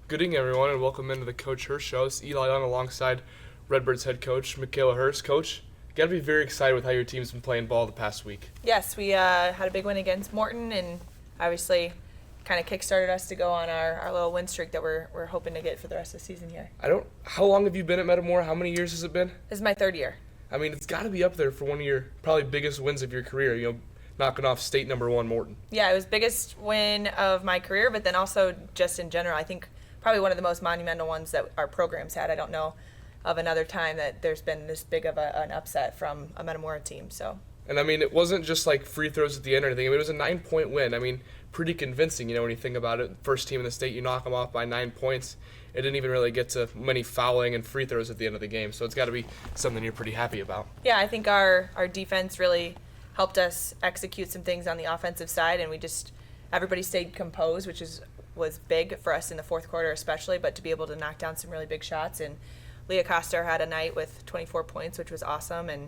Good evening, everyone, and welcome into the Coach Hurst Show. It's Eli on alongside Redbird's head coach, Michaela Hurst. Coach, you got to be very excited with how your team's been playing ball the past week. Yes, we had a big win against Morton, and obviously kind of kickstarted us to go on our little win streak that we're hoping to get for the rest of the season here. How long have you been at Metamora? How many years has it been? This is my third year. I mean, it's got to be up there for one of your probably biggest wins of your career, knocking off state number one Morton. Yeah, it was the biggest win of my career, but then also just in general, I think probably one of the most monumental ones that our programs had. I don't know of another time that there's been this big of an upset from a Metamora team. So. And I mean, it wasn't just like free throws at the end or anything. I mean, it was a 9-point win. I mean, pretty convincing, when you think about it. First team in the state, you knock them off by 9 points. It didn't even really get to many fouling and free throws at the end of the game. So it's got to be something you're pretty happy about. Yeah, I think our defense really helped us execute some things on the offensive side, and everybody stayed composed, which was big for us in the fourth quarter especially, but to be able to knock down some really big shots. And Leah Coster had a night with 24 points, which was awesome, and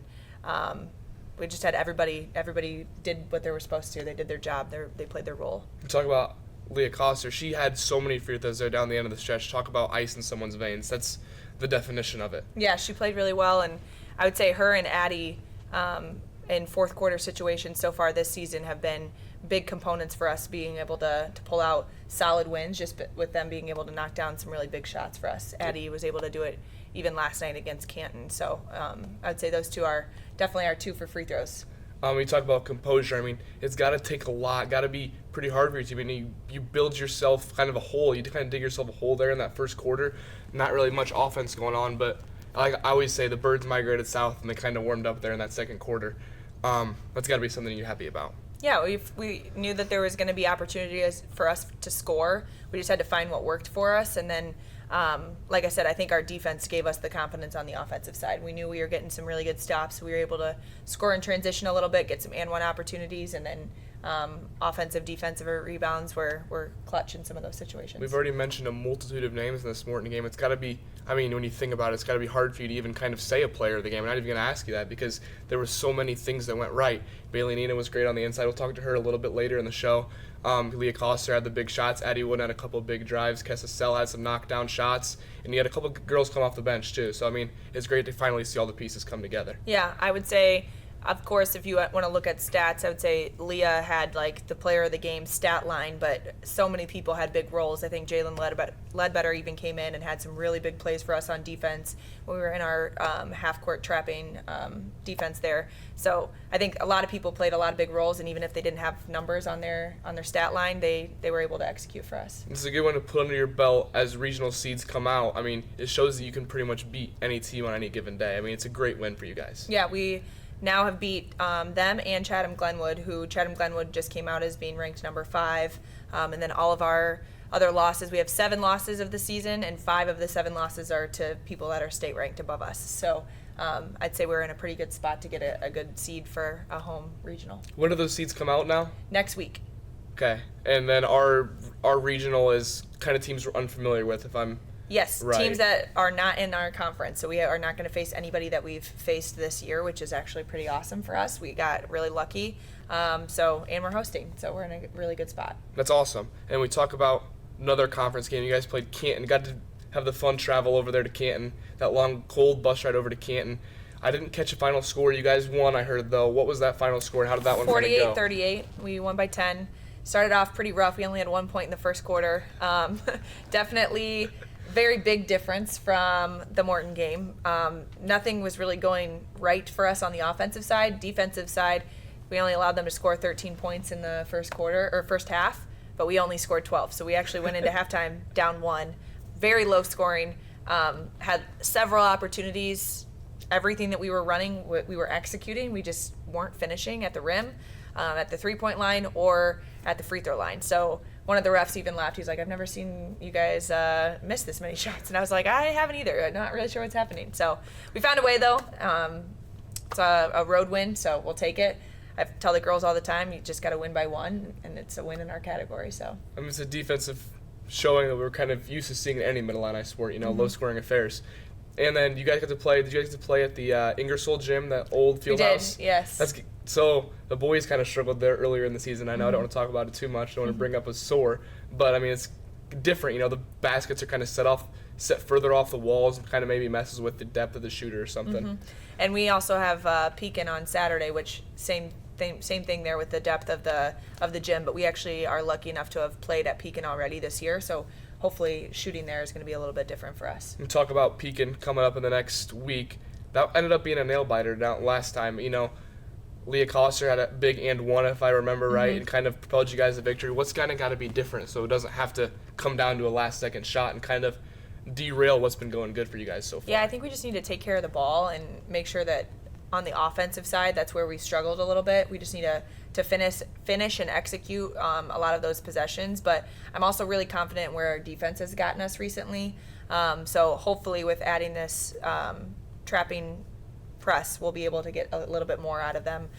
we just had everybody did what they were supposed to. They did their job. They played their role. Talk about Leah Coster. She had so many free throws there down the end of the stretch. Talk about ice in someone's veins. That's the definition of it. Yeah, she played really well, and I would say her and Addie in fourth quarter situations so far this season have been big components for us being able to pull out solid wins, just with them being able to knock down some really big shots for us. Addie was able to do it even last night against Canton. So I would say those two are definitely our two for free throws. You talk about composure. I mean, it's got to take a lot. Got to be pretty hard for your team. I mean, you build yourself kind of a hole. You kind of dig yourself a hole there in that first quarter. Not really much offense going on, but like I always say, the birds migrated south and they kind of warmed up there in that second quarter. That's got to be something you're happy about. Yeah, we knew that there was going to be opportunities for us to score. We just had to find what worked for us, and then, like I said, I think our defense gave us the confidence on the offensive side. We knew we were getting some really good stops. We were able to score in transition a little bit, get some and-one opportunities, and then offensive, defensive rebounds were clutch in some of those situations. We've already mentioned a multitude of names in this Morton game. It's got to be, when you think about it, it's got to be hard for you to even kind of say a player of the game. I'm not even going to ask you that because there were so many things that went right. Bailey Nina was great on the inside. We'll talk to her a little bit later in the show. Leah Coster had the big shots. Addie Wood had a couple of big drives. Kessa Sell had some knockdown shots. And you had a couple of girls come off the bench, too. So, it's great to finally see all the pieces come together. Yeah, I would say, of course, if you want to look at stats, I would say Leah had the player of the game stat line, but so many people had big roles. I think Jalen Ledbetter even came in and had some really big plays for us on defense when we were in our half-court trapping defense there. So I think a lot of people played a lot of big roles, and even if they didn't have numbers on their stat line, they were able to execute for us. This is a good one to put under your belt as regional seeds come out. It shows that you can pretty much beat any team on any given day. It's a great win for you guys. Yeah, we now have beat them and Chatham-Glenwood, who Chatham-Glenwood just came out as being ranked number 5. And then all of our other losses, we have 7 losses of the season, and 5 of the 7 losses are to people that are state ranked above us. So I'd say we're in a pretty good spot to get a good seed for a home regional. When do those seeds come out now? Next week. Okay. And then our regional is kind of teams we're unfamiliar with, if I'm Yes, right. Teams that are not in our conference. So we are not going to face anybody that we've faced this year, which is actually pretty awesome for us. We got really lucky. And we're hosting, so we're in a really good spot. That's awesome. And we talk about another conference game. You guys played Canton. Got to have the fun travel over there to Canton. That long, cold bus ride over to Canton. I didn't catch a final score. You guys won, I heard, though. What was that final score, and how did that one kind of go? 48-38. We won by 10. Started off pretty rough. We only had 1 point in the first quarter. Definitely very big difference from the Morton game. Nothing was really going right for us on the offensive side. Defensive side, we only allowed them to score 13 points in the first half, but we only scored 12. So we actually went into halftime down 1. Very low scoring. Had several opportunities. Everything that we were running, we were executing. We just weren't finishing at the rim, at the three-point line, or at the free throw line. So one of the refs even laughed. He's like, I've never seen you guys miss this many shots. And I was like, I haven't either. I'm not really sure what's happening. So we found a way, though. It's a road win, so we'll take it. I tell the girls all the time, you just got to win by 1, and it's a win in our category. So it's a defensive showing that we're kind of used to seeing in any Mid-Illini sport, low-scoring affairs. And then you guys got to play. Did you guys get to play at the Ingersoll gym, that old field house? We did, yes. So the boys kind of struggled there earlier in the season. I know I don't want to talk about it too much. I don't want to bring up a sore, but it's different. You know, the baskets are kind of set further off the walls, and kind of maybe messes with the depth of the shooter or something. Mm-hmm. And we also have Pekin on Saturday, which same thing there with the depth of the gym. But we actually are lucky enough to have played at Pekin already this year, so hopefully shooting there is going to be a little bit different for us. We talk about Pekin coming up in the next week. That ended up being a nail biter down last time. You know, Leah Coster had a big and one, if I remember right, and kind of propelled you guys to victory. What's kind of got to be different so it doesn't have to come down to a last-second shot and kind of derail what's been going good for you guys so far? Yeah, I think we just need to take care of the ball and make sure that on the offensive side, that's where we struggled a little bit. We just need to finish and execute a lot of those possessions. But I'm also really confident where our defense has gotten us recently. So hopefully with adding this trapping press, we'll be able to get a little bit more out of them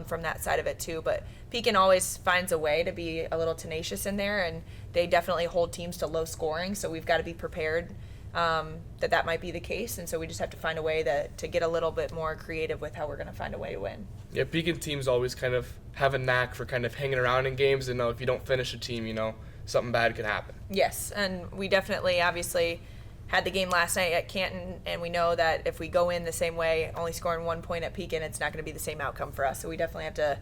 from that side of it too. But Pekin always finds a way to be a little tenacious in there, and they definitely hold teams to low scoring. So we've got to be prepared that might be the case, and so we just have to find a way to get a little bit more creative with how we're going to find a way to win. Yeah, Pekin teams always kind of have a knack for kind of hanging around in games, and if you don't finish a team, something bad could happen. Yes, and we definitely obviously had the game last night at Canton, and we know that if we go in the same way, only scoring 1 point at Pekin, it's not going to be the same outcome for us. So we definitely have to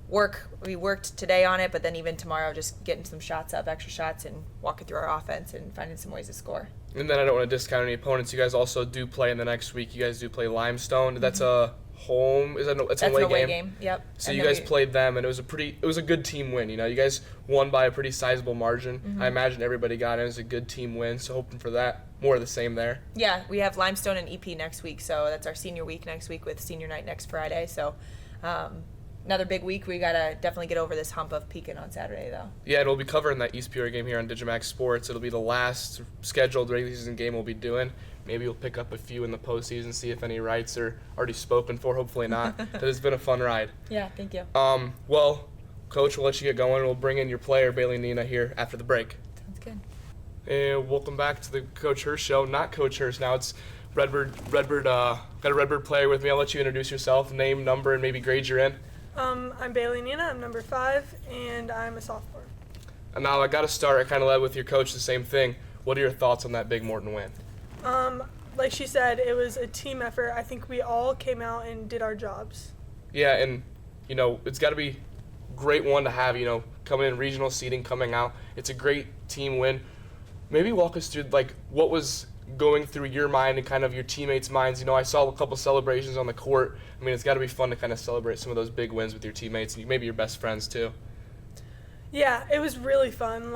work. We worked today on it, but then even tomorrow, just getting some shots up, extra shots, and walking through our offense and finding some ways to score. And then I don't want to discount any opponents. You guys also do play in the next week. You guys do play Limestone. That's a home. That's an away game. Yep. So you guys played them, and it was a good team win. You guys won by a pretty sizable margin. I imagine everybody got in. It was a good team win. So hoping for that. More of the same there. Yeah, we have Limestone and EP next week, so that's our senior week next week with senior night next Friday. So another big week. We got to definitely get over this hump of Pekin on Saturday, though. Yeah, it'll be covering that East Peoria game here on Digimax Sports. It'll be the last scheduled regular season game we'll be doing. Maybe we'll pick up a few in the postseason, see if any rights are already spoken for. Hopefully not. That has been a fun ride. Yeah, thank you. Well, Coach, we'll let you get going. We'll bring in your player, Bailey Nina, here after the break. Sounds good. And welcome back to the Coach Hurst show. Not Coach Hurst now. It's Redbird. Got a Redbird player with me. I'll let you introduce yourself, name, number, and maybe grade you're in. I'm Bailey Nina. I'm number 5, and I'm a sophomore. And now I got to start. I kind of led with your coach the same thing. What are your thoughts on that big Morton win? Like she said, it was a team effort. I think we all came out and did our jobs. Yeah, and it's got to be a great one to have. Coming in regional seeding, coming out. It's a great team win. Maybe walk us through what was going through your mind and kind of your teammates' minds. I saw a couple celebrations on the court. I mean, it's got to be fun to kind of celebrate some of those big wins with your teammates and maybe your best friends too. Yeah, it was really fun.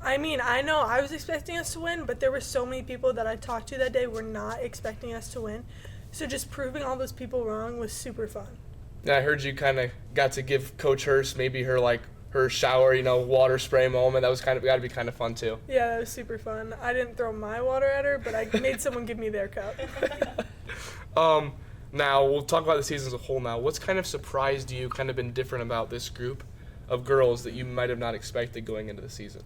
I know I was expecting us to win, but there were so many people that I talked to that day were not expecting us to win. So just proving all those people wrong was super fun. And I heard you kind of got to give Coach Hurst maybe her shower, water spray moment. That was got to be kind of fun too. Yeah, that was super fun. I didn't throw my water at her, but I made someone give me their cup. Now, we'll talk about the season as a whole now. What's kind of surprised you, kind of been different about this group of girls that you might have not expected going into the season?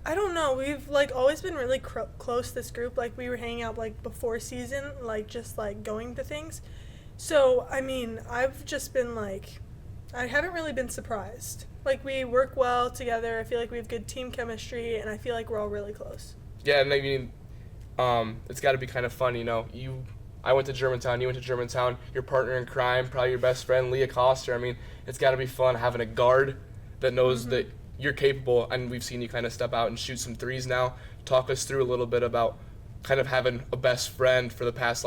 I don't know. We've always been really close, this group. We were hanging out before season, just going to things. So, I mean, I've just been I haven't really been surprised. We work well together. I feel like we have good team chemistry, and I feel like we're all really close. Yeah, and I mean, it's got to be kind of fun, I went to Germantown, you went to Germantown, your partner in crime, probably your best friend, Leah Coster. I mean, it's got to be fun having a guard that knows that you're capable, and we've seen you kind of step out and shoot some threes now. Talk us through a little bit about kind of having a best friend for the past,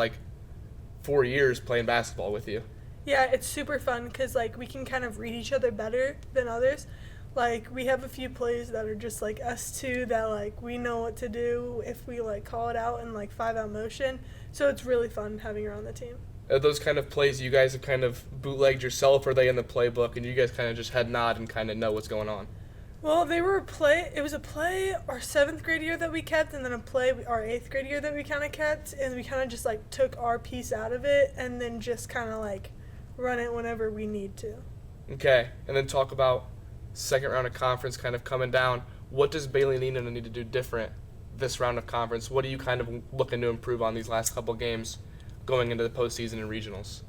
4 years playing basketball with you. Yeah, it's super fun because, we can kind of read each other better than others. We have a few plays that are just, us two that, we know what to do if we, call it out in, 5-out motion. So it's really fun having her on the team. Are those kind of plays you guys have kind of bootlegged yourself, or are they in the playbook, and you guys kind of just head nod and kind of know what's going on? Well, it was a play our 7th grade year that we kept, and then a play our 8th grade year that we kind of kept, and we kind of just, took our piece out of it and then just kind of, run it whenever we need to. Okay, and then talk about second round of conference kind of coming down. What does Bailey Nina need to do different this round of conference? What are you kind of looking to improve on these last couple games going into the postseason and regionals?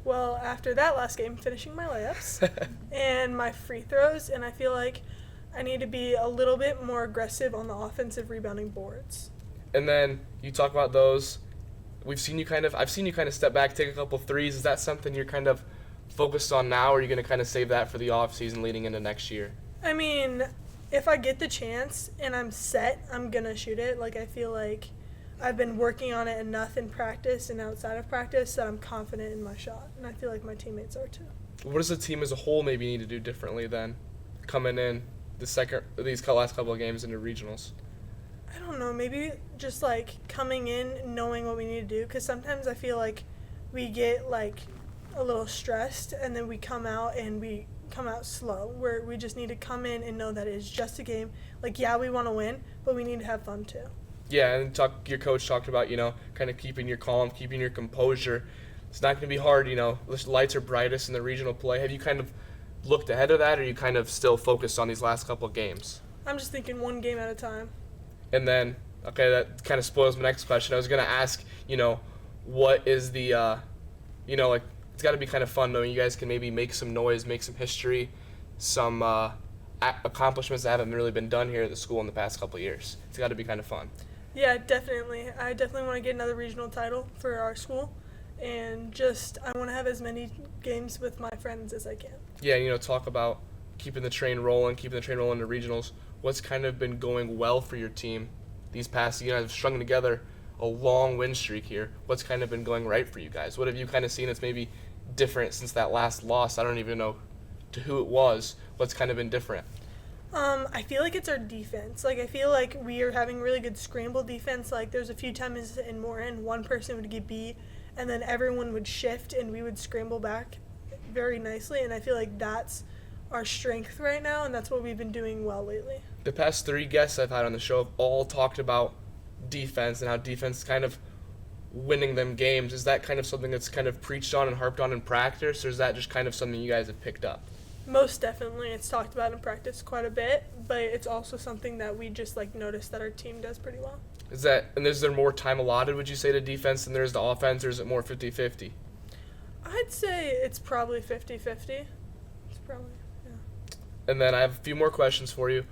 Well, after that last game, finishing my layups and my free throws, and I feel like I need to be a little bit more aggressive on the offensive rebounding boards. And then you talk about those. I've seen you kind of step back, take a couple threes. Is that something you're kind of focused on now, or are you going to kind of save that for the off season leading into next year? I mean, if I get the chance and I'm set, I'm going to shoot it. Like, I feel like I've been working on it enough in practice and outside of practice that I'm confident in my shot. And I feel like my teammates are too. What does the team as a whole maybe need to do differently then, coming in these last couple of games into regionals? I don't know, maybe just like coming in knowing what we need to do, because sometimes I feel like we get like a little stressed and then we come out slow, where we just need to come in and know that it's just a game. Like, yeah, we want to win, but we need to have fun too. Yeah, and your coach talked about, kind of keeping your calm, keeping your composure. It's not going to be hard, the lights are brightest in the regional play. Have you kind of looked ahead of that, or are you kind of still focused on these last couple of games? I'm just thinking one game at a time. And then, okay, that kind of spoils my next question. I was going to ask, what is the, it's got to be kind of fun knowing you guys can maybe make some noise, make some history, some accomplishments that haven't really been done here at the school in the past couple of years. It's got to be kind of fun. Yeah, definitely. I definitely want to get another regional title for our school, and I want to have as many games with my friends as I can. Yeah, talk about keeping the train rolling to regionals. What's kind of been going well for your team these past, have strung together a long win streak here. What's kind of been going right for you guys? What have you kind of seen that's maybe different since that last loss? I don't even know to who it was. What's kind of been different? I feel like it's our defense. Like, I feel like we are having really good scramble defense. Like, there's a few times in Morin, one person would get beat, and then everyone would shift, and we would scramble back very nicely. And I feel like that's our strength right now, and that's what we've been doing well lately. The past 3 guests I've had on the show have all talked about defense and how defense is kind of winning them games. Is that kind of something that's kind of preached on and harped on in practice, or is that just kind of something you guys have picked up? Most definitely. It's talked about in practice quite a bit, but it's also something that we just notice that our team does pretty well. Is there more time allotted, would you say, to defense than there is to offense, or is it more 50-50? I'd say it's probably 50-50. It's probably, yeah. And then I have a few more questions for you.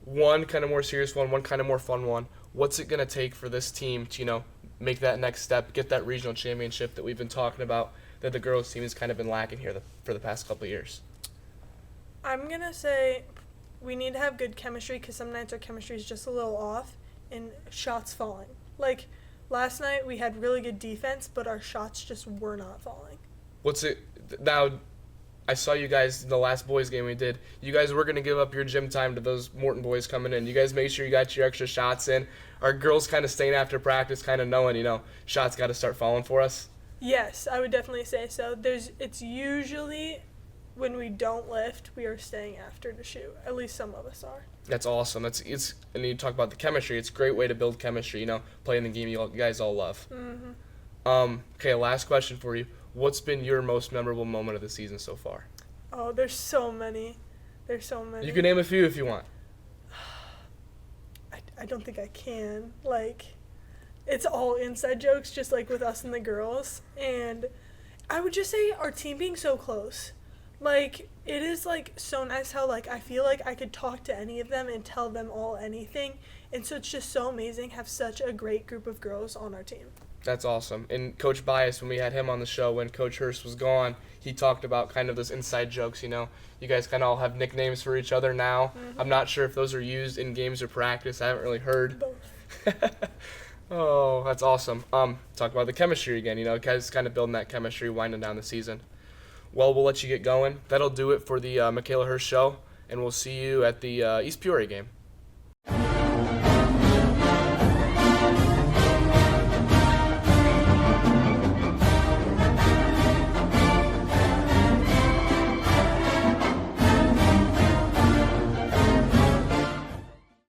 One kind of more serious one kind of more fun one. What's it going to take for this team to, make that next step, get that regional championship that we've been talking about, that the girls team has kind of been lacking here for the past couple of years? I'm going to say we need to have good chemistry, because some nights our chemistry is just a little off and shots falling. Like, last night we had really good defense, but our shots just were not falling. Now, I saw you guys in the last boys game we did. You guys were going to give up your gym time to those Morton boys coming in. You guys make sure you got your extra shots in. Are girls kind of staying after practice, kind of knowing, shots got to start falling for us? Yes, I would definitely say so. It's usually when we don't lift, we are staying after to shoot. At least some of us are. That's awesome. And you talk about the chemistry. It's a great way to build chemistry, playing the game you guys all love. Mm-hmm. Okay, last question for you. What's been your most memorable moment of the season so far? Oh, there's so many. You can name a few if you want. I don't think I can. It's all inside jokes, just with us and the girls. And I would just say our team being so close. It is so nice how I feel like I could talk to any of them and tell them all anything. And so it's just so amazing to have such a great group of girls on our team. That's awesome. And Coach Bias, when we had him on the show, when Coach Hurst was gone, he talked about kind of those inside jokes, You guys kind of all have nicknames for each other now. Mm-hmm. I'm not sure if those are used in games or practice. I haven't really heard. Both. Oh, that's awesome. Talk about the chemistry again, guys kind of building that chemistry, winding down the season. Well, we'll let you get going. That'll do it for the Michaela Hurst show, and we'll see you at the East Peoria game.